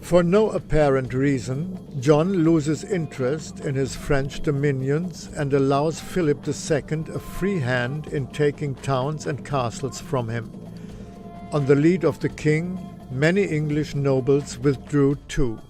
For no apparent reason, John loses interest in his French dominions and allows Philip II a free hand in taking towns and castles from him. On the lead of the king, many English nobles withdrew too.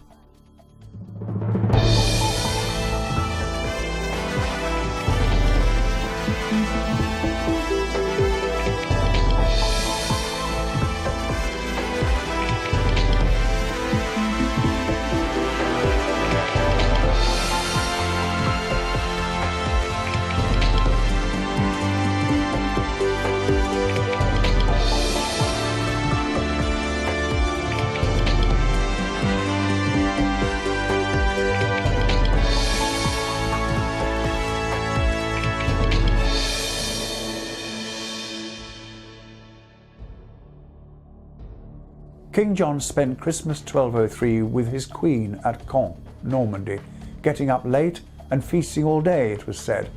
King John spent Christmas 1203 with his queen at Caen, Normandy, getting up late and feasting all day, it was said.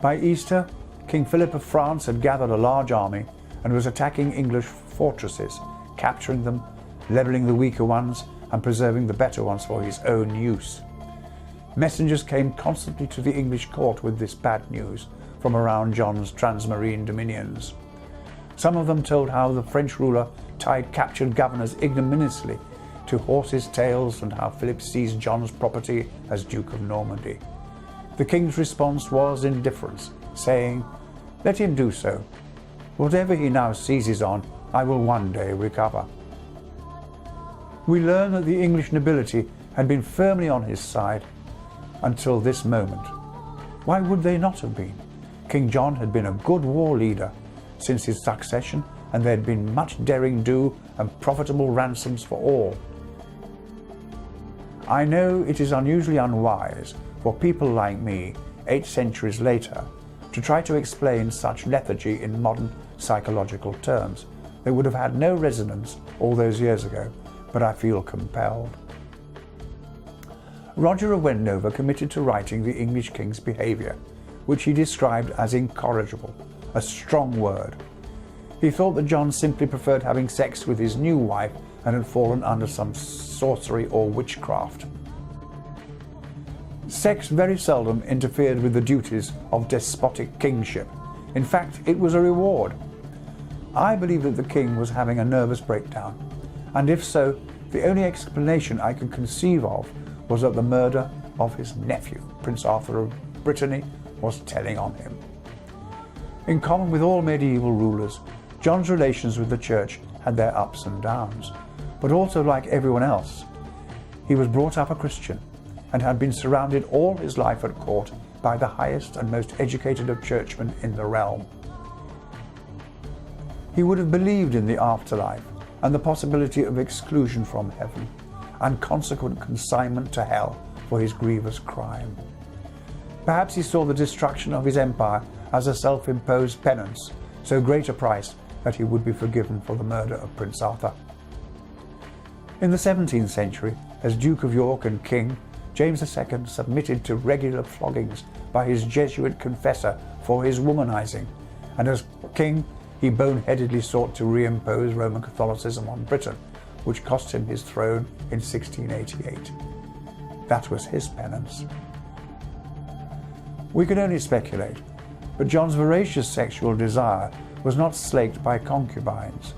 By Easter, King Philip of France had gathered a large army and was attacking English fortresses, capturing them, levelling the weaker ones and preserving the better ones for his own use. Messengers came constantly to the English court with this bad news from around John's transmarine dominions. Some of them told how the French ruler tied captured governors ignominiously to horses' tails and how Philip seized John's property as Duke of Normandy. The king's response was indifference, saying, "Let him do so. Whatever he now seizes on, I will one day recover." We learn that the English nobility had been firmly on his side until this moment. Why would they not have been? King John had been a good war leader since his succession, and there had been much derring-do and profitable ransoms for all. I know it is unusually unwise for people like me, 8 centuries later, to try to explain such lethargy in modern psychological terms. They would have had no resonance all those years ago, but I feel compelled. Roger of Wendover committed to writing the English king's behaviour, which he described as incorrigible, a strong word. He thought that John simply preferred having sex with his new wife and had fallen under some sorcery or witchcraft. Sex very seldom interfered with the duties of despotic kingship. In fact, it was a reward. I believe that the king was having a nervous breakdown, and if so, the only explanation I can conceive of was that the murder of his nephew, Prince Arthur of Brittany, was telling on him. In common with all medieval rulers, John's relations with the church had their ups and downs, but also, like everyone else, he was brought up a Christian and had been surrounded all his life at court by the highest and most educated of churchmen in the realm. He would have believed in the afterlife and the possibility of exclusion from heaven and consequent consignment to hell for his grievous crime. Perhaps he saw the destruction of his empire as a self-imposed penance, so great a price that he would be forgiven for the murder of Prince Arthur. In the 17th century, as Duke of York and King, James II submitted to regular floggings by his Jesuit confessor for his womanizing, and as king, he boneheadedly sought to reimpose Roman Catholicism on Britain, which cost him his throne in 1688. That was his penance. We can only speculate, but John's voracious sexual desire was not slaked by concubines.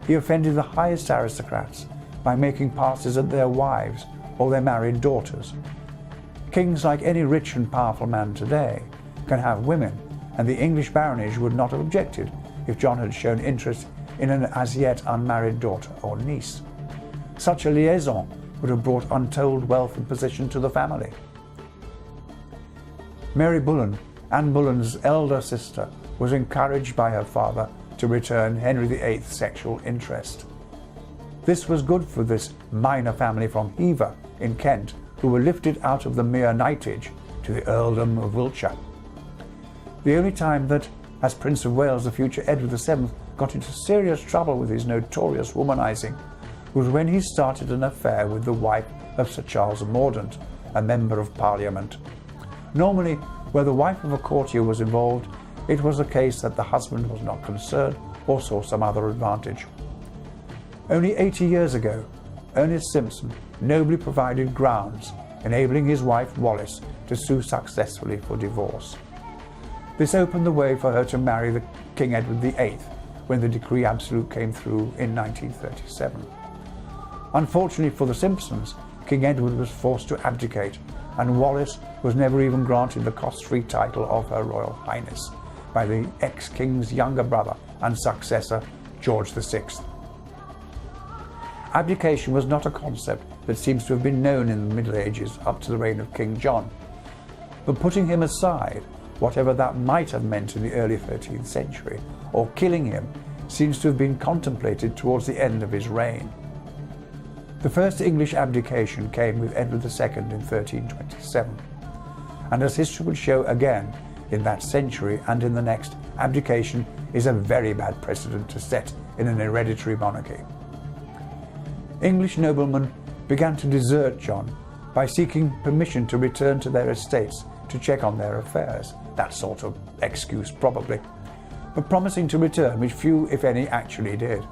He offended the highest aristocrats by making passes at their wives or their married daughters. Kings, like any rich and powerful man today, can have women, and the English baronage would not have objected if John had shown interest in an as yet unmarried daughter or niece. Such a liaison would have brought untold wealth and position to the family. Mary Bullen, Anne Bullen's elder sister, was encouraged by her father to return Henry VIII's sexual interest. This was good for this minor family from Hever in Kent, who were lifted out of the mere knightage to the earldom of Wiltshire. The only time that, as Prince of Wales, the future Edward VII, got into serious trouble with his notorious womanizing was when he started an affair with the wife of Sir Charles Mordaunt, a member of Parliament. Normally, where the wife of a courtier was involved, it was a case that the husband was not concerned or saw some other advantage. Only 80 years ago, Ernest Simpson nobly provided grounds, enabling his wife Wallis to sue successfully for divorce. This opened the way for her to marry the King Edward VIII when the decree absolute came through in 1937. Unfortunately for the Simpsons, King Edward was forced to abdicate, and Wallis was never even granted the cost-free title of Her Royal Highness by the ex-king's younger brother and successor, George VI. Abdication was not a concept that seems to have been known in the Middle Ages up to the reign of King John. But putting him aside, whatever that might have meant in the early 13th century, or killing him, seems to have been contemplated towards the end of his reign. The first English abdication came with Edward II in 1327, and as history would show again, in that century and in the next, abdication is a very bad precedent to set in an hereditary monarchy. English noblemen began to desert John by seeking permission to return to their estates to check on their affairs, that sort of excuse probably, but promising to return, which few, if any, actually did.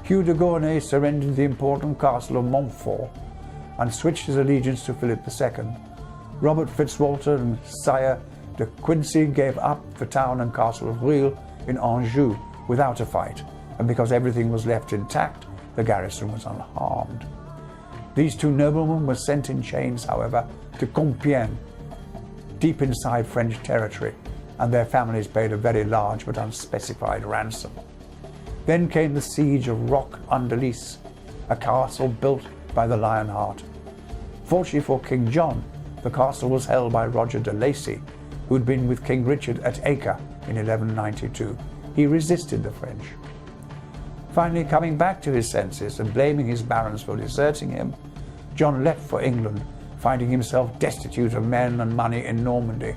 Hugh de Gournay surrendered the important castle of Montfort and switched his allegiance to Philip II. Robert Fitzwalter and Sire de Quincy gave up the town and castle of Rueil in Anjou without a fight, and because everything was left intact, the garrison was unharmed. These two noblemen were sent in chains, however, to Compiègne, deep inside French territory, and their families paid a very large but unspecified ransom. Then came the siege of Roque-under-Lys, a castle built by the Lionheart. Fortunately for King John, the castle was held by Roger de Lacy, who had been with King Richard at Acre in 1192. He resisted the French. Finally, coming back to his senses and blaming his barons for deserting him, John left for England, finding himself destitute of men and money in Normandy.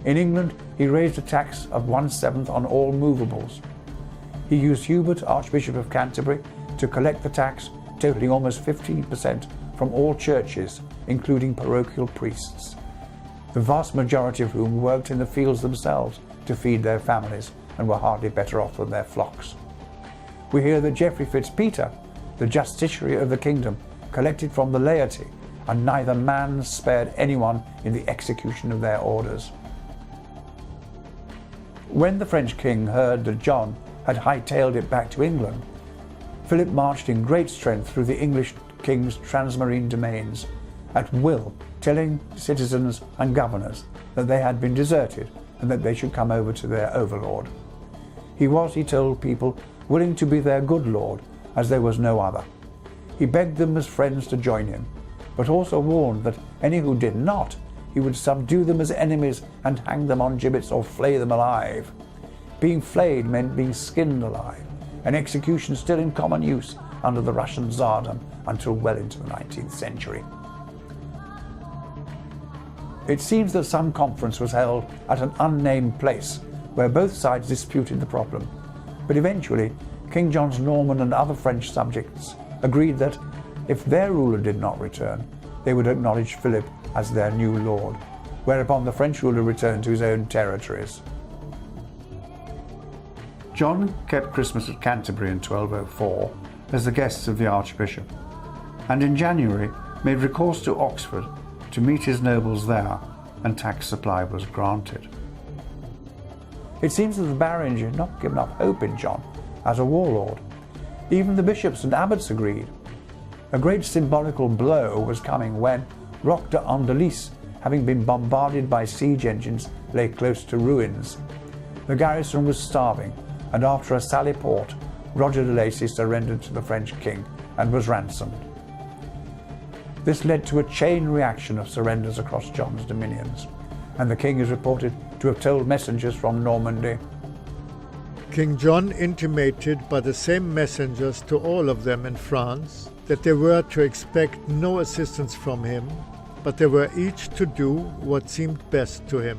In England, he raised a tax of 1/7 on all movables. He used Hubert, Archbishop of Canterbury, to collect the tax, totaling almost 15% from all churches, including parochial priests, the vast majority of whom worked in the fields themselves to feed their families and were hardly better off than their flocks. We hear that Geoffrey Fitzpeter, the justiciary of the kingdom, collected from the laity, and neither man spared anyone in the execution of their orders. When the French king heard that John had hightailed it back to England, Philip marched in great strength through the English king's transmarine domains, at will, telling citizens and governors that they had been deserted and that they should come over to their overlord. He was, he told people, willing to be their good lord, as there was no other. He begged them as friends to join him, but also warned that any who did not, he would subdue them as enemies and hang them on gibbets or flay them alive. Being flayed meant being skinned alive, an execution still in common use under the Russian Tsardom until well into the 19th century. It seems that some conference was held at an unnamed place where both sides disputed the problem, but eventually King John's Norman and other French subjects agreed that if their ruler did not return, they would acknowledge Philip as their new lord, whereupon the French ruler returned to his own territories. John kept Christmas at Canterbury in 1204 as the guests of the Archbishop, and in January made recourse to Oxford to meet his nobles there, and tax supply was granted. It seems that the barons had not given up hope in John as a warlord. Even the bishops and abbots agreed. A great symbolical blow was coming when Roque-under-Lys, having been bombarded by siege engines, lay close to ruins. The garrison was starving, and after a sally port, Roger de Lacy surrendered to the French king and was ransomed. This led to a chain reaction of surrenders across John's dominions, and the king is reported to have told messengers from Normandy. King John intimated by the same messengers to all of them in France that they were to expect no assistance from him, but they were each to do what seemed best to him.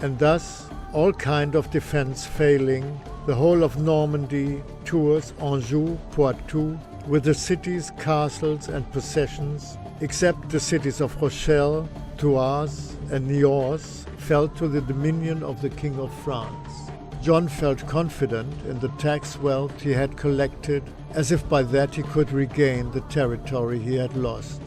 And thus, all kind of defense failing, the whole of Normandy, Tours, Anjou, Poitou, with the cities, castles and possessions, except the cities of Rochelle, Thouars and Niort, fell to the dominion of the King of France. John felt confident in the tax wealth he had collected, as if by that he could regain the territory he had lost.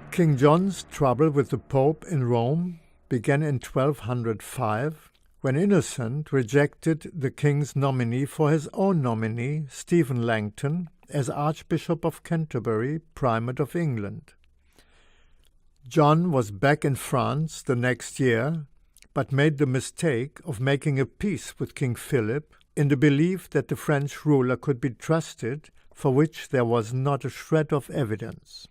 King John's trouble with the Pope in Rome began in 1205, when Innocent rejected the king's nominee for his own nominee, Stephen Langton, as Archbishop of Canterbury, Primate of England. John was back in France the next year, but made the mistake of making a peace with King Philip in the belief that the French ruler could be trusted, for which there was not a shred of evidence.